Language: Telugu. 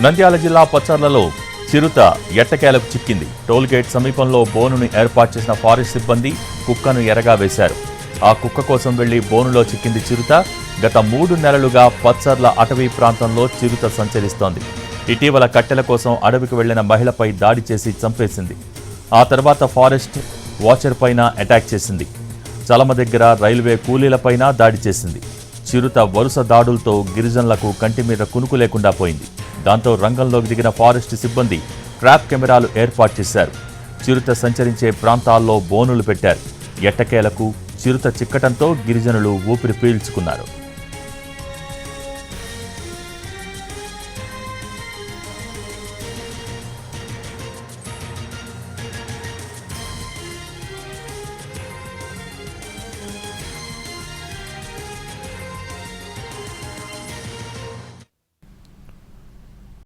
నంద్యాల జిల్లా పచ్చర్లలో చిరుత ఎట్టకేలకు చిక్కింది. టోల్గేట్ సమీపంలో బోనును ఏర్పాటు చేసిన ఫారెస్ట్ సిబ్బంది కుక్కను ఎరగా వేశారు. ఆ కుక్క కోసం వెళ్లి బోనులో చిక్కింది చిరుత. గత 3 నెలలుగా పచ్చర్ల అటవీ ప్రాంతంలో చిరుత సంచరిస్తోంది. ఇటీవల కట్టెల కోసం అడవికి వెళ్లిన మహిళపై దాడి చేసి చంపేసింది. ఆ తర్వాత ఫారెస్ట్ వాచర్ పైన అటాక్ చేసింది. చలమ దగ్గర రైల్వే కూలీలపైన దాడి చేసింది. చిరుత వరుస దాడులతో గిరిజనులకు కంటి మీద కునుకు లేకుండా పోయింది. దాంతో రంగంలోకి దిగిన ఫారెస్ట్ సిబ్బంది ట్రాప్ కెమెరాలు ఏర్పాటు చేశారు. చిరుత సంచరించే ప్రాంతాల్లో బోనులు పెట్టారు. ఎట్టకేలకు చిరుత చిక్కటంతో గిరిజనులు ఊపిరి పీల్చుకున్నారు.